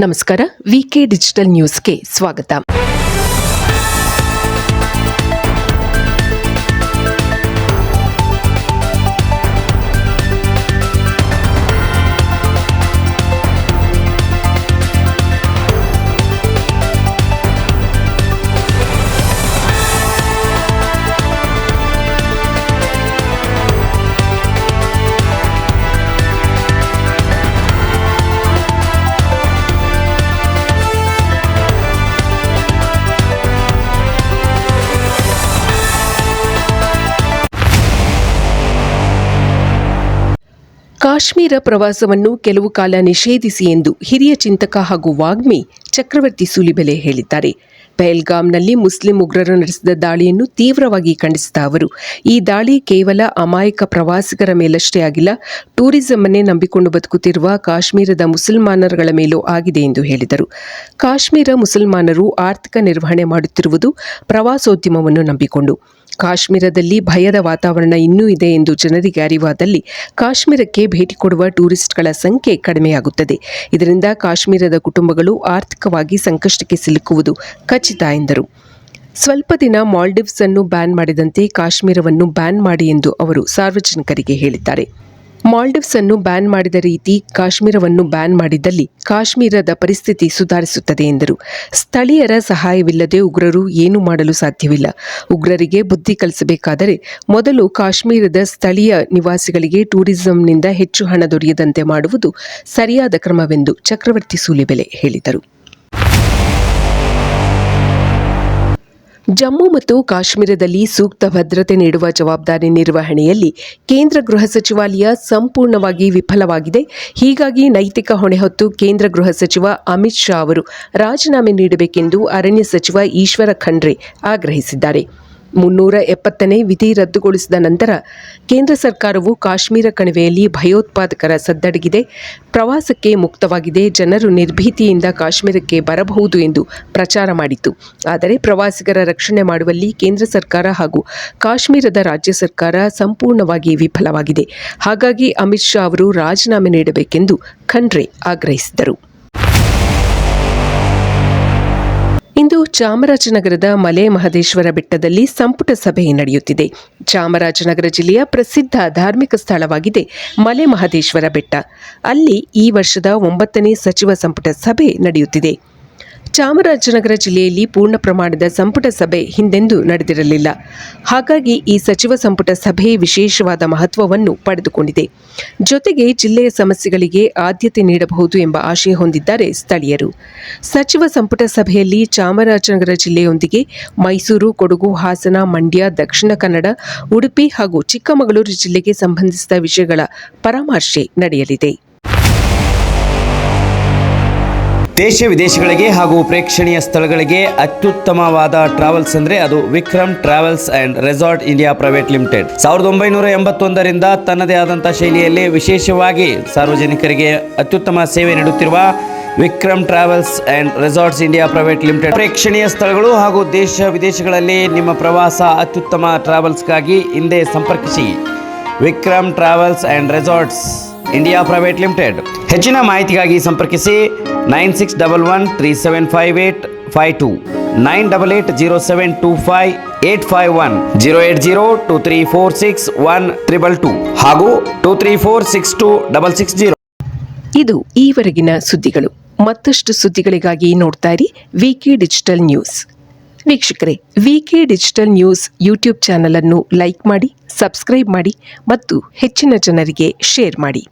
ನಮಸ್ಕಾರ. ವಿಕೆ ಡಿಜಿಟಲ್ ನ್ಯೂಸ್ಗೆ ಸ್ವಾಗತ. ಕಾಶ್ಮೀರ ಪ್ರವಾಸವನ್ನು ಕೆಲವು ಕಾಲ ನಿಷೇಧಿಸಿ ಎಂದು ಹಿರಿಯ ಚಿಂತಕ ಹಾಗೂ ವಾಗ್ಮಿ ಚಕ್ರವರ್ತಿ ಸೂಲಿಬೆಲೆ ಹೇಳಿದ್ದಾರೆ. ಪಹಲ್ಗಾಮ್ನಲ್ಲಿ ಮುಸ್ಲಿಂ ಉಗ್ರರು ನಡೆಸಿದ ದಾಳಿಯನ್ನು ತೀವ್ರವಾಗಿ ಖಂಡಿಸಿದ ಅವರು, ಈ ದಾಳಿ ಕೇವಲ ಅಮಾಯಕ ಪ್ರವಾಸಿಗರ ಮೇಲಷ್ಟೇ ಆಗಿಲ್ಲ, ಟೂರಿಸಂ ಅನ್ನೇ ನಂಬಿಕೊಂಡು ಬದುಕುತ್ತಿರುವ ಕಾಶ್ಮೀರದ ಮುಸಲ್ಮಾನರುಗಳ ಮೇಲೂ ಆಗಿದೆ ಎಂದು ಹೇಳಿದರು. ಕಾಶ್ಮೀರ ಮುಸಲ್ಮಾನರು ಆರ್ಥಿಕ ನಿರ್ವಹಣೆ ಮಾಡುತ್ತಿರುವುದು ಪ್ರವಾಸೋದ್ಯಮವನ್ನು ನಂಬಿಕೊಂಡು. ಕಾಶ್ಮೀರದಲ್ಲಿ ಭಯದ ವಾತಾವರಣ ಇನ್ನೂ ಇದೆ ಎಂದು ಜನರಿಗೆ ಅರಿವಾದಲ್ಲಿ ಕಾಶ್ಮೀರಕ್ಕೆ ಭೇಟಿ ಕೊಡುವ ಟೂರಿಸ್ಟ್ಗಳ ಸಂಖ್ಯೆ ಕಡಿಮೆಯಾಗುತ್ತದೆ. ಇದರಿಂದ ಕಾಶ್ಮೀರದ ಕುಟುಂಬಗಳು ಆರ್ಥಿಕವಾಗಿ ಸಂಕಷ್ಟಕ್ಕೆ ಸಿಲುಕುವುದು ಖಚಿತ ಎಂದರು. ಸ್ವಲ್ಪ ದಿನ ಮಾಲ್ಡೀವ್ಸ್ ಅನ್ನು ಬ್ಯಾನ್ ಮಾಡಿದಂತೆ ಕಾಶ್ಮೀರವನ್ನು ಬ್ಯಾನ್ ಮಾಡಿ ಎಂದು ಅವರು ಸಾರ್ವಜನಿಕರಿಗೆ ಹೇಳಿದ್ದಾರೆ. ಮಾಲ್ಡೀವ್ಸ್ ಅನ್ನು ಬ್ಯಾನ್ ಮಾಡಿದ ರೀತಿ ಕಾಶ್ಮೀರವನ್ನು ಬ್ಯಾನ್ ಮಾಡಿದ್ದಲ್ಲಿ ಕಾಶ್ಮೀರದ ಪರಿಸ್ಥಿತಿ ಸುಧಾರಿಸುತ್ತದೆ ಎಂದರು. ಸ್ಥಳೀಯರ ಸಹಾಯವಿಲ್ಲದೆ ಉಗ್ರರು ಏನೂ ಮಾಡಲು ಸಾಧ್ಯವಿಲ್ಲ. ಉಗ್ರರಿಗೆ ಬುದ್ಧಿ ಕಲಿಸಬೇಕಾದರೆ ಮೊದಲು ಕಾಶ್ಮೀರದ ಸ್ಥಳೀಯ ನಿವಾಸಿಗಳಿಗೆ ಟೂರಿಸಂನಿಂದ ಹೆಚ್ಚು ಹಣ ದೊರೆಯದಂತೆ ಮಾಡುವುದು ಸರಿಯಾದ ಕ್ರಮವೆಂದು ಚಕ್ರವರ್ತಿ ಸೂಲಿಬೆಲೆ ಹೇಳಿದರು. ಜಮ್ಮು ಮತ್ತು ಕಾಶ್ಮೀರದಲ್ಲಿ ಸೂಕ್ತ ಭದ್ರತೆ ನೀಡುವ ಜವಾಬ್ದಾರಿ ನಿರ್ವಹಣೆಯಲ್ಲಿ ಕೇಂದ್ರ ಗೃಹ ಸಚಿವಾಲಯ ಸಂಪೂರ್ಣವಾಗಿ ವಿಫಲವಾಗಿದೆ. ಹೀಗಾಗಿ ನೈತಿಕ ಹೊಣೆ ಹೊತ್ತು ಕೇಂದ್ರ ಗೃಹ ಸಚಿವ ಅಮಿತ್ ಶಾ ಅವರು ರಾಜೀನಾಮೆ ನೀಡಬೇಕೆಂದು ಅರಣ್ಯ ಸಚಿವ ಈಶ್ವರ ಖಂಡ್ರೆ ಆಗ್ರಹಿಸಿದ್ದಾರೆ. 370ನೇ ವಿಧಿ ರದ್ದುಗೊಳಿಸಿದ ನಂತರ ಕೇಂದ್ರ ಸರ್ಕಾರವು ಕಾಶ್ಮೀರ ಕಣಿವೆಯಲ್ಲಿ ಭಯೋತ್ಪಾದಕರ ಸದ್ದಡಗಿದೆ, ಪ್ರವಾಸಕ್ಕೆ ಮುಕ್ತವಾಗಿದೆ, ಜನರು ನಿರ್ಭೀತಿಯಿಂದ ಕಾಶ್ಮೀರಕ್ಕೆ ಬರಬಹುದು ಎಂದು ಪ್ರಚಾರ ಮಾಡಿತ್ತು. ಆದರೆ ಪ್ರವಾಸಿಗರ ರಕ್ಷಣೆ ಮಾಡುವಲ್ಲಿ ಕೇಂದ್ರ ಸರ್ಕಾರ ಹಾಗೂ ಕಾಶ್ಮೀರದ ರಾಜ್ಯ ಸರ್ಕಾರ ಸಂಪೂರ್ಣವಾಗಿ ವಿಫಲವಾಗಿದೆ. ಹಾಗಾಗಿ ಅಮಿತ್ ಶಾ ಅವರು ರಾಜೀನಾಮೆ ನೀಡಬೇಕೆಂದು ಖಂಡ್ರೆ ಆಗ್ರಹಿಸಿದರು. ಇಂದು ಚಾಮರಾಜನಗರದ ಮಲೆ ಮಹದೇಶ್ವರ ಬೆಟ್ಟದಲ್ಲಿ ಸಂಪುಟ ಸಭೆ ನಡೆಯುತ್ತಿದೆ. ಚಾಮರಾಜನಗರ ಜಿಲ್ಲೆಯ ಪ್ರಸಿದ್ಧ ಧಾರ್ಮಿಕ ಸ್ಥಳವಾಗಿದೆ ಮಲೆ ಮಹದೇಶ್ವರ ಬೆಟ್ಟ. ಅಲ್ಲಿ ಈ ವರ್ಷದ 9ನೇ ಸಚಿವ ಸಂಪುಟ ಸಭೆ ನಡೆಯುತ್ತಿದೆ. ಚಾಮರಾಜನಗರ ಜಿಲ್ಲೆಯಲ್ಲಿ ಪೂರ್ಣ ಪ್ರಮಾಣದ ಸಂಪುಟ ಸಭೆ ಹಿಂದೆಂದೂ ನಡೆದಿರಲಿಲ್ಲ. ಹಾಗಾಗಿ ಈ ಸಚಿವ ಸಂಪುಟ ಸಭೆ ವಿಶೇಷವಾದ ಮಹತ್ವವನ್ನು ಪಡೆದುಕೊಂಡಿದೆ. ಜೊತೆಗೆ ಜಿಲ್ಲೆಯ ಸಮಸ್ಯೆಗಳಿಗೆ ಆದ್ಯತೆ ನೀಡಬಹುದು ಎಂಬ ಆಶಯ ಹೊಂದಿದ್ದಾರೆ ಸ್ಥಳೀಯರು. ಸಚಿವ ಸಂಪುಟ ಸಭೆಯಲ್ಲಿ ಚಾಮರಾಜನಗರ ಜಿಲ್ಲೆಯೊಂದಿಗೆ ಮೈಸೂರು, ಕೊಡಗು, ಹಾಸನ, ಮಂಡ್ಯ, ದಕ್ಷಿಣ ಕನ್ನಡ, ಉಡುಪಿ ಹಾಗೂ ಚಿಕ್ಕಮಗಳೂರು ಜಿಲ್ಲೆಗೆ ಸಂಬಂಧಿಸಿದ ವಿಷಯಗಳ ಪರಾಮರ್ಶೆ ನಡೆಯಲಿದೆ. ದೇಶ ವಿದೇಶಗಳಿಗೆ ಹಾಗೂ ಪ್ರೇಕ್ಷಣೀಯ ಸ್ಥಳಗಳಿಗೆ ಅತ್ಯುತ್ತಮವಾದ ಟ್ರಾವೆಲ್ಸ್ ಅಂದರೆ ಅದು Vikram travels and resort India private limited. 1981ರಿಂದ ತನ್ನದೇ ಆದಂಥ ಶೈಲಿಯಲ್ಲಿ ವಿಶೇಷವಾಗಿ ಸಾರ್ವಜನಿಕರಿಗೆ ಅತ್ಯುತ್ತಮ ಸೇವೆ ನೀಡುತ್ತಿರುವ Vikram travels and resorts India private limited ಪ್ರೇಕ್ಷಣೀಯ ಸ್ಥಳಗಳು ಹಾಗೂ ದೇಶ ವಿದೇಶಗಳಲ್ಲಿ ನಿಮ್ಮ ಪ್ರವಾಸ ಅತ್ಯುತ್ತಮ ಟ್ರಾವೆಲ್ಸ್ಗಾಗಿ ಹಿಂದೆ ಸಂಪರ್ಕಿಸಿ. Vikram travels and resorts India private limited. ಹೆಚ್ಚಿನ ಮಾಹಿತಿಗಾಗಿ ಸಂಪರ್ಕಿಸಿ 9611375852, 9880725851, 08023461222 ಹಾಗೂ 23462660. ಇದು ಈವರೆಗಿನ ಸುದ್ದಿಗಳು. ಮತ್ತಷ್ಟು ಸುದ್ದಿಗಳಿಗಾಗಿ ನೋಡ್ತಾ ಇರಿ ವಿಕೆ ಡಿಜಿಟಲ್ ನ್ಯೂಸ್. ವೀಕ್ಷಕರೇ, ವಿಕೆ ಡಿಜಿಟಲ್ ನ್ಯೂಸ್ ಯೂಟ್ಯೂಬ್ ಚಾನಲ್ ಅನ್ನು ಲೈಕ್ ಮಾಡಿ, ಸಬ್ಸ್ಕ್ರೈಬ್ ಮಾಡಿ ಮತ್ತು ಹೆಚ್ಚಿನ ಜನರಿಗೆ ಶೇರ್ ಮಾಡಿ.